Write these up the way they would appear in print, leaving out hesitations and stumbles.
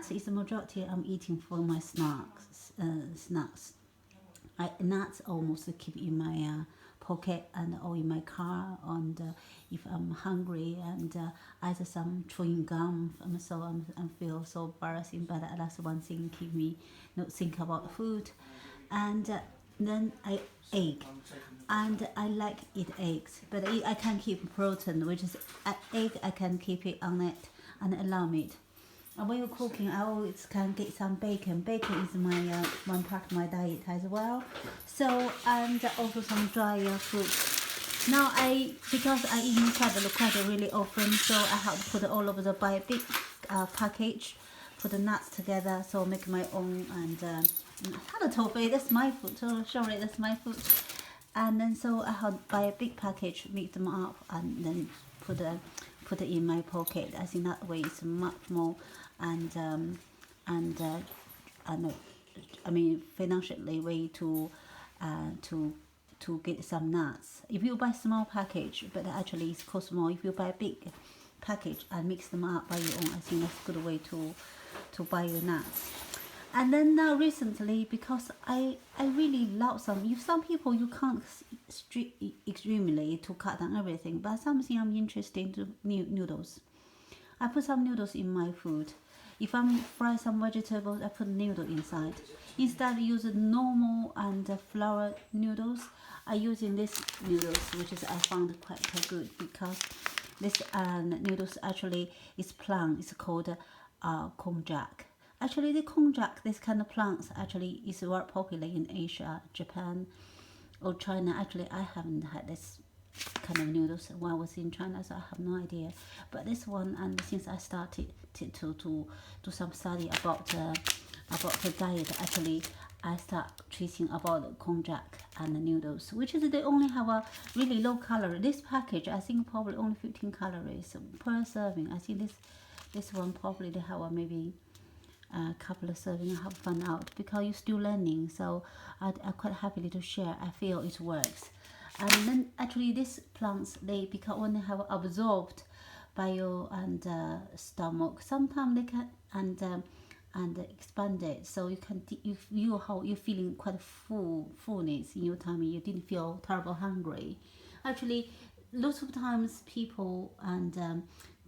nuts is the majority I'm eating for my snacks. Nuts almost keep in my pocket and or in my car, and if I'm hungry, and either some chewing gum, so I feel so embarrassing, but that's one thing keep me not think about food. And then I egg, and I like eat eggs, but I can keep protein, which is egg. I can keep it on it and allow it. And when you're cooking, I always can get some bacon. Bacon is my one part of my diet as well. So, and also some dry fruit. Now because I eat quite really often, so I have to put all of the buy a big package, put the nuts together, so make my own. And hello tofu, that's my food. So sorry, that's my food. And then so I have buy a big package, mix them up, and then put it in my pocket. I think that way it's much more and and I mean financially way to get some nuts. If you buy small package, but actually it costs more. If you buy big package and mix them up by your own, I think that's a good way to buy your nuts. And then now recently, because I really love some people you can't extremely to cut down everything, but something I'm interested in to noodles. I put some noodles in my food. If I'm fry some vegetables, I put noodle inside. Instead of using normal and flour noodles, I using this noodles, which is I found quite good, because this noodles actually is plant. It's called konjac. Actually, the konjac, this kind of plants, actually is very popular in Asia, Japan, or China. Actually, I haven't had this kind of noodles when I was in China, so I have no idea. But this one, and since I started to do some study about the diet, actually I start treating about the konjac and the noodles, which is they only have a really low calorie. This package, I think probably only 15 calories per serving. I think this one probably they have maybe a couple of serving. I have fun out because you're still learning, so I'm quite happy to share. I feel it works. And then actually these plants, they because when they have absorbed by your and stomach, sometimes they can and expand it, so you can you how you're feeling quite fullness in your tummy. You didn't feel terrible hungry. Actually, lots of times people and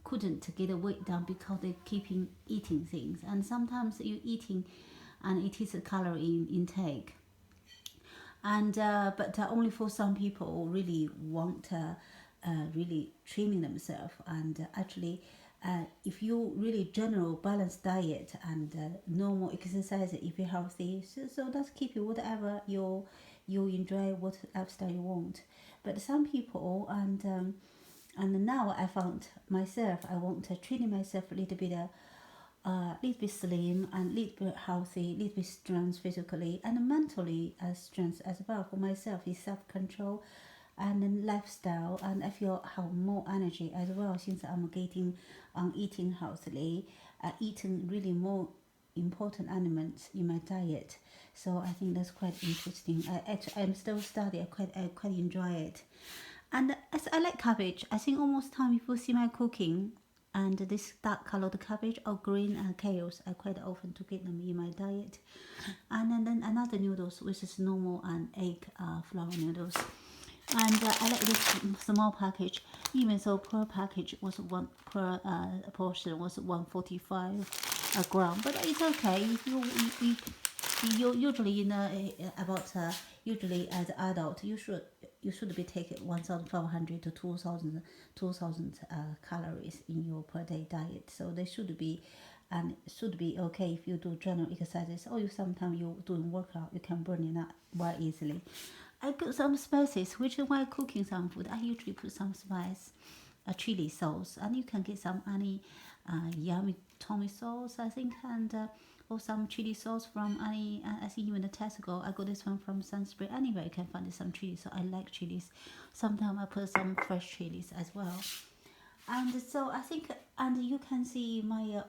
couldn't get the weight down because they keeping eating things, and sometimes you eating and it is a calorie intake. And but only for some people who really want really trimming themselves, and actually if you really general balanced diet and normal exercise, if you're healthy, so that's keep you whatever you enjoy, what lifestyle you want. But some people and now I found myself, I want to treat myself a little bit slim and a little bit healthy, a little bit strength physically and mentally as strength as well. For myself is self-control and then lifestyle, and I feel have more energy as well since I'm getting eating healthily, eating really more important elements in my diet. So I think that's quite interesting. I'm still studying. I quite enjoy it. And as I like cabbage, I think almost time if you see my cooking, and this dark colored cabbage or green kales, I quite often to get them in my diet. And then another noodles, which is normal and egg flour noodles. And I like this small package. Even so, per package was one per portion was 145 a gram, but it's okay. You usually in about usually as adult you should be taking 1,500 to 2,000 calories in your per day diet. So they should be and should be okay if you do general exercises, or you sometimes you doing workout, you can burn it up very easily. I put some spices, which is why cooking some food I usually put some spice, a chili sauce, and you can get some any yummy tomato sauce, I think, and or some chili sauce from any. I think even the Tesco. I got this one from Sunspray. Anywhere you can find some chili. So I like chilies. Sometimes I put some fresh chilies as well. And so I think, and you can see my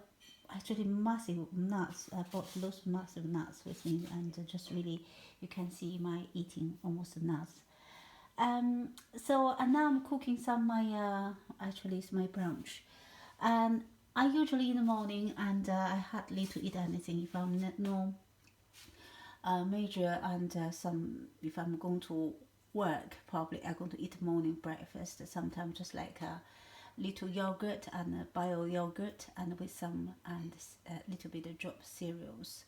actually massive nuts. I bought those massive nuts with me, and just really you can see my eating almost nuts. So and now I'm cooking some my actually it's my brunch, and I usually in the morning, and I hardly to eat anything if I'm not no major, and some if I'm going to work, probably I'm going to eat morning breakfast. Sometimes just like a little yogurt and a bio yogurt, and with some and a little bit of drop cereals,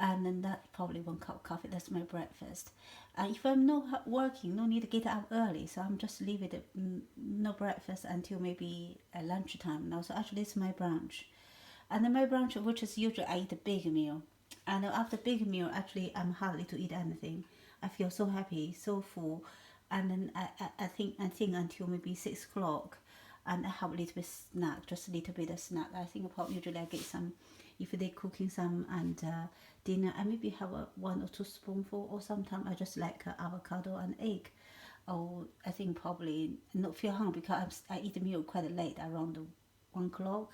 and then that probably 1 cup of coffee. That's my breakfast. If I'm not working, no need to get up early, so I'm just leave it no breakfast until maybe lunchtime now. So actually, it's my brunch, and then my brunch, which is usually I eat a big meal, and after big meal, actually I'm hardly to eat anything. I feel so happy, so full, and then I think until maybe 6 o'clock, and I have a little bit snack, just a little bit of snack. I think probably usually I get some, if they cooking some and dinner, I maybe have a 1 or 2 spoonful, or sometimes I just like avocado and egg. Or I think probably not feel hungry because I eat the meal quite late, around 1 o'clock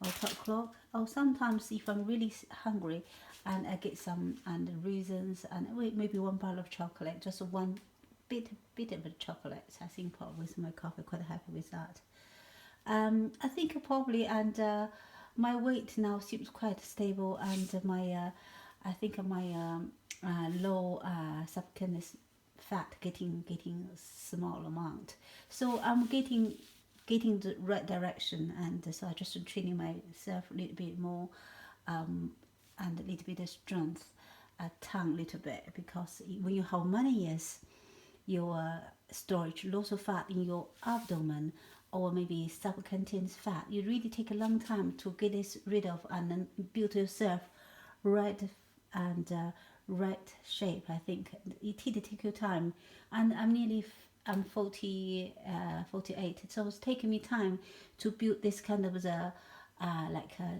or 12 o'clock. Or sometimes if I'm really hungry, and I get some and raisins and maybe 1 bar of chocolate, just one bit of a chocolate. I think probably with my coffee, quite happy with that. I think probably, and my weight now seems quite stable, and my I think my low subcutaneous fat getting small amount. So I'm getting the right direction, and so I just training myself a little bit more, and a little bit of strength, tongue a little bit, because when you have many years your storage lots of fat in your abdomen, or maybe subcutaneous fat, you really take a long time to get this rid of, and then build yourself right and right shape. I think it did take your time, and I'm 48, so it's taking me time to build this kind of the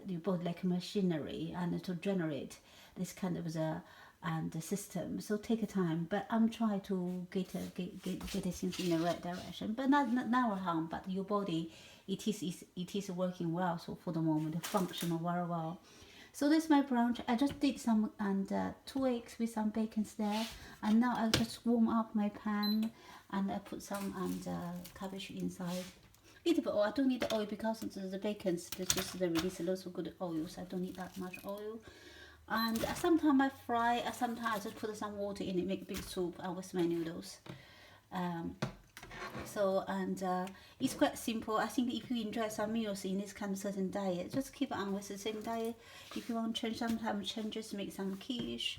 you bought like machinery, and to generate this kind of the and the system. So take a time, but I'm trying to get things in the right direction. But not now harm, but your body, it is working well. So for the moment, functional very well. So this is my brunch. I just did some, and 2 eggs with some bacon there, and now I just warm up my pan, and I put some and cabbage inside. Little bit oil. I don't need the oil because the bacon's just they release lots of good oil, so I don't need that much oil. And sometimes I fry, sometimes I just put some water in it, make big soup with my noodles. Um, so, and it's quite simple. I think if you enjoy some meals in this kind of certain diet, just keep on with the same diet. If you want to change, sometimes changes, make some quiche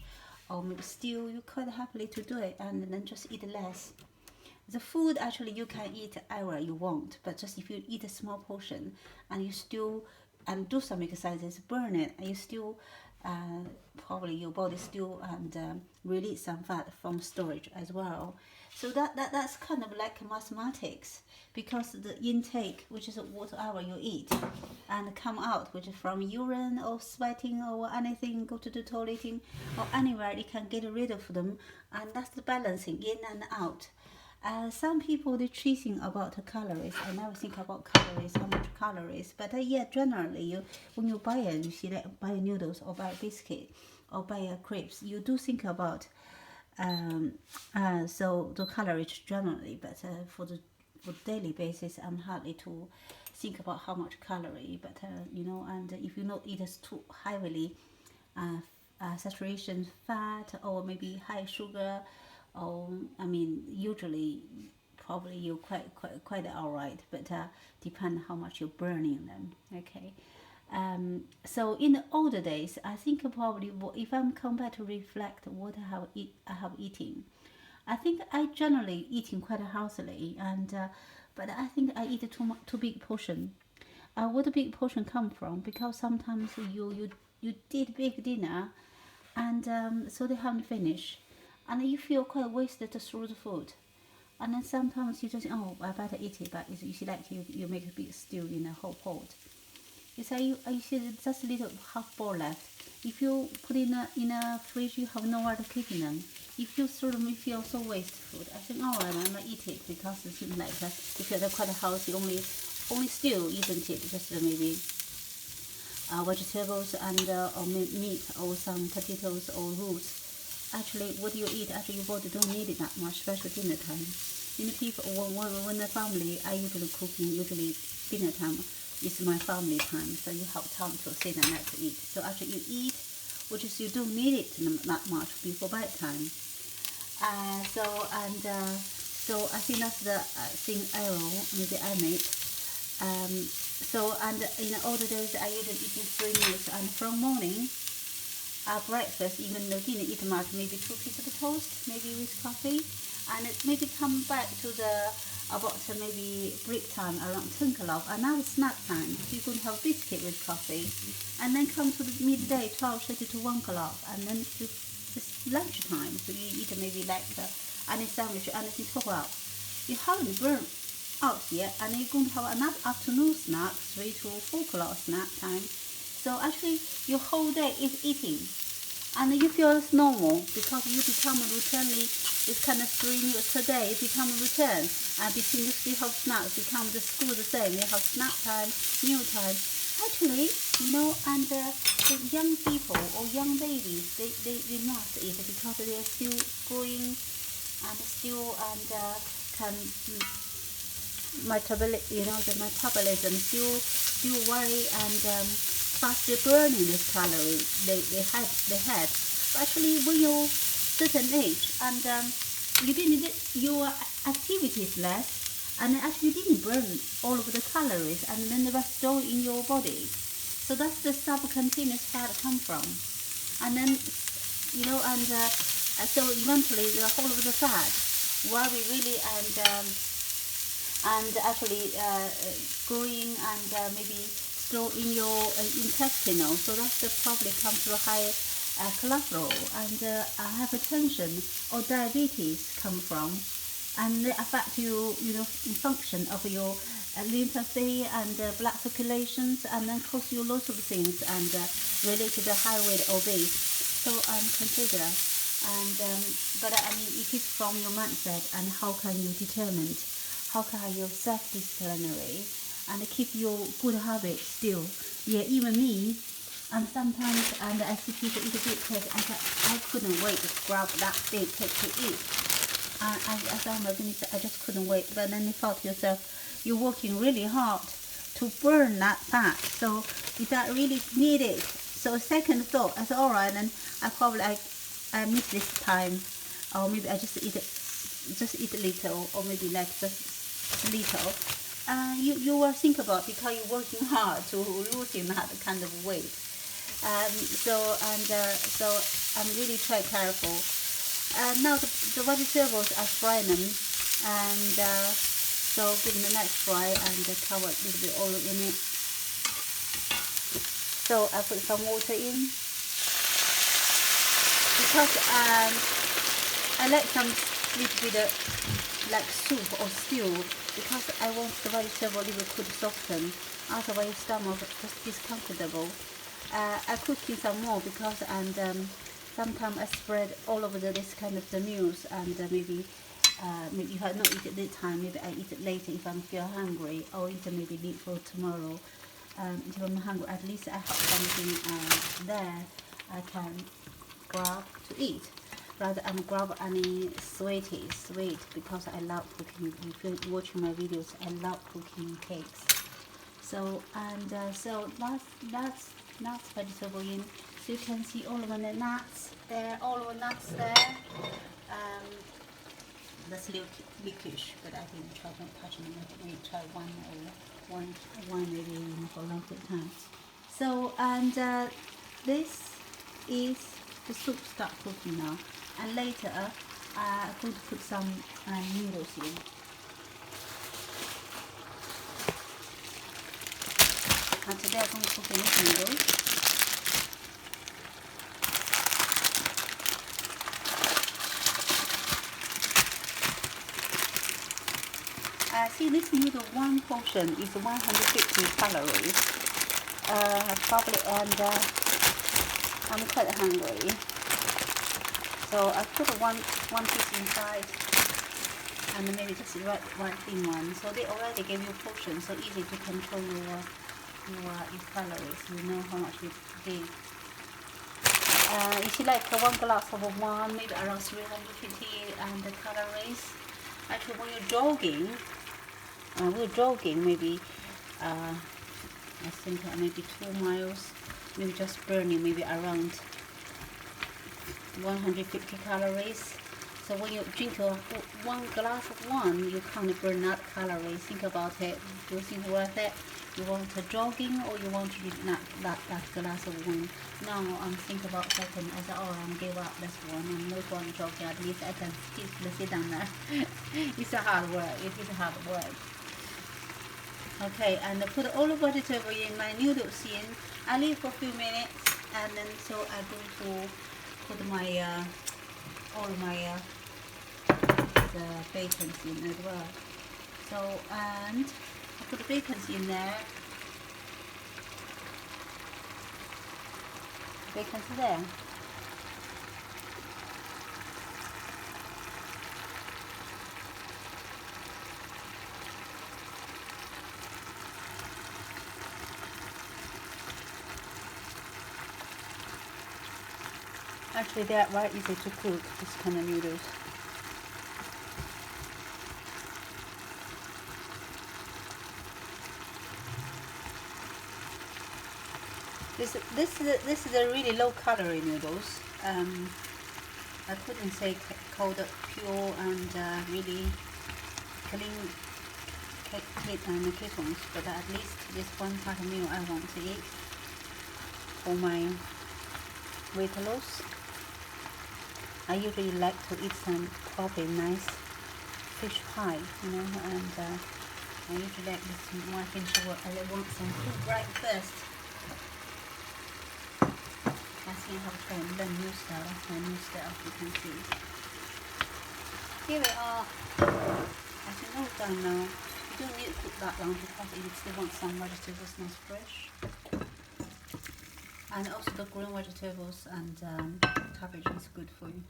or maybe stew, you quite happily to do it, and then just eat less. The food actually you can eat however you want, but just if you eat a small portion and you still and do some exercises, burn it, and you still probably your body still and release some fat from storage as well. So that's kind of like mathematics, because the intake, which is whatever you eat, and come out, which is from urine or sweating or anything, go to the toileting or anywhere, you can get rid of them, and that's the balancing in and out. Some people they're chasing about the calories. I never think about calories, how much calories. But yeah, generally, when you buy it, you see like buy noodles or buy a biscuit or buy a crepes, you do think about so the calories generally. But for daily basis, I'm hardly to think about how much calorie. But and if you not eat as too heavily saturation fat or maybe high sugar. I mean, usually, probably you're quite all right, but depend how much you're burning them. Okay. So in the older days, I think probably if I'm come back to reflect what I have eaten, I think I generally eating quite healthily, and but I think I eat too big portion. Where the big portion come from? Because sometimes you did big dinner, and so they haven't finished, and you feel quite wasted through the food. And then sometimes you just I better eat it, but you see like you make a big stew in a whole pot. You say you see just a little half bowl left. If you put in a fridge, you have nowhere to keep them. If you throw them, you feel so waste food. I think I'm gonna eat it because it seems like if you're quite healthy, only stew, isn't it? Just maybe vegetables and or meat or some potatoes or roots. Actually, what you eat, actually your body don't need it that much, especially dinner time. People when the family, I usually cooking usually dinner time. it's my family time, so you have time to sit and let to eat. So actually you eat, which is you don't need it that much before bedtime. So I think that's the thing error maybe I make. So and in the older days I usually eating 3 meals, and from morning breakfast, even though didn't eat much, maybe 2 pieces of toast, maybe with coffee, and it maybe come back to the about maybe break time around 10 o'clock, and now it's snack time. You're going to have biscuit with coffee, and then come to the midday 12:30 to 1 o'clock, and then it's lunch time. So you eat maybe like any sandwich, anything 12. You haven't burned out yet, and you're going to have another afternoon snack, 3 to 4 o'clock snack time. So actually your whole day is eating, and you feel it's normal because you become routinely this kind of 3 meals per day. It become a routine, and between the 3 whole snacks become the school the same. You have snack time, meal time. Actually, and the young people or young babies, they must eat because they are still growing and still can the metabolism still very and faster burning this calorie they had. But actually, when you're certain age and you didn't your activity is less, and actually you didn't burn all of the calories, and then they were stored in your body. So that's the subcutaneous fat come from, and then so eventually the whole of the fat, where we really and actually growing and maybe stored in your intestinal. So that's the probably comes to high cholesterol and hypertension or diabetes come from, and they affect you function of your lymphatic and blood circulations, and then cause you lots of things and related to high weight obese. So consider but I mean it is from your mindset, and how can you determine, how can you self-disciplinary and keep your good habits still. Yeah, even me, and sometimes and I see people eat a big cake, and I couldn't wait to grab that big cake to eat. I thought, my goodness, I just couldn't wait. But then you thought to yourself, you're working really hard to burn that fat, so is that really needed? So second thought, I said, all right, then I probably I miss this time, or maybe I just eat a little, or maybe like just little. You will think about, because you're working hard to losing that kind of weight. So I'm really quite careful. Now the vegetables I fry them, and so give them a nice fry and cover a little bit oil in it. So I put some water in, because I like some little bit like soup or stew, because I want the vegetable little could soften. Otherwise, stomach just discomfortable. I cook in some more because sometimes I spread all over this kind of the meals, and maybe if I not eat it this time, maybe I eat it later if I feel hungry, or eat it maybe leave for tomorrow. If I'm hungry, at least I have something there I can grab to eat, rather than grab any sweet, because I love cooking. If you're watching my videos, I love cooking cakes. So so that's vegetable in. So you can see all of the nuts there, that's licorice, but I didn't try not touching them. Maybe try one maybe for a long time. So this is the soup start cooking now, and later I'm going to put some noodles in. And today I'm going to cook these noodles. See, this noodle, one portion is 150 calories. Probably, and I'm quite hungry, so I put one piece inside, and maybe just one thin one. So they already give you portions, so easy to control your calories. You know how much you take. If you like one glass of wine, maybe around 350 and the calories. Actually, when you're jogging, maybe I think maybe 2 miles, maybe just burning maybe around 150 calories. So when you drink one glass of wine, you can't burn that calories. Think about it. Do you think worth it? You want a jogging or you want to drink that glass of wine? Now I'm thinking about second. I said, oh, I'm give up this one. I'm not going jogging. At least I can sit down there. It's a hard work. It is hard work. Okay, and I put all the vegetable in my noodles in. I leave for a few minutes, and then so I'm going to put my all my the bacons in as well. So and I put the bacons in there. Bacons there. Actually, they are very easy to cook, this kind of noodles. This is a really low calorie noodles. I couldn't say called pure and really clean ketones, but at least this one part of meal I want to eat for my weight loss. I usually like to eat some coffee, nice fish pie, you know, and I usually like this when I finish work. I want some food breakfast. I think I have to try and learn new style. That's my new style, you can see. Here we are. I think all done now. You don't need to cook that long because you still want some vegetables nice fresh. And also the green vegetables and cabbage is good for you.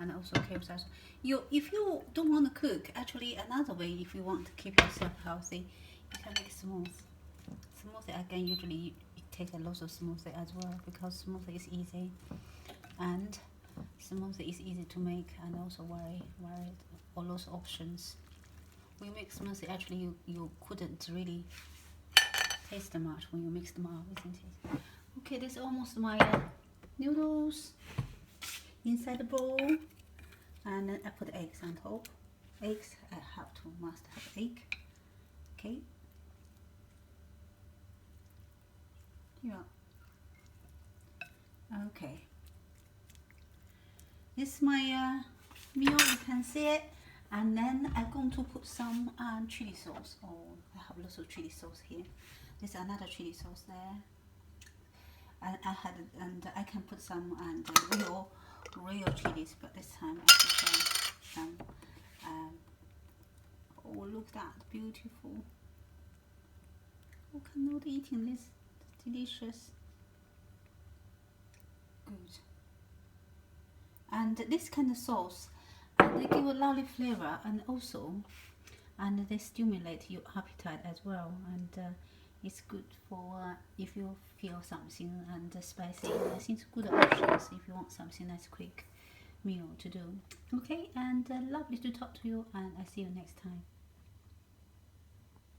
And also carrots. If you don't want to cook, actually another way, if you want to keep yourself healthy, you can make smoothie. Smoothie again, usually it takes a lot of smoothie as well because smoothie is easy, and smoothie is easy to make and also very all those options. When you make smoothie, actually you couldn't really taste much when you mix them up, isn't it? Okay, this is almost my noodles inside the bowl, and then I put eggs on top. Eggs, I must have egg. Okay. Yeah. Okay. This is my meal. You can see it. And then I'm going to put some chili sauce. Oh, I have lots of chili sauce here. There's another chili sauce there. And I can put some real chilies, but this time I put some. Oh, look at that, beautiful! Who cannot eating this? It's delicious. Good. And this kind of sauce, they give a lovely flavor, and also, and they stimulate your appetite as well. And it's good for if you feel something and spicy. I think it's good options if you want something nice quick meal to do. Okay, and lovely to talk to you, and I see you next time.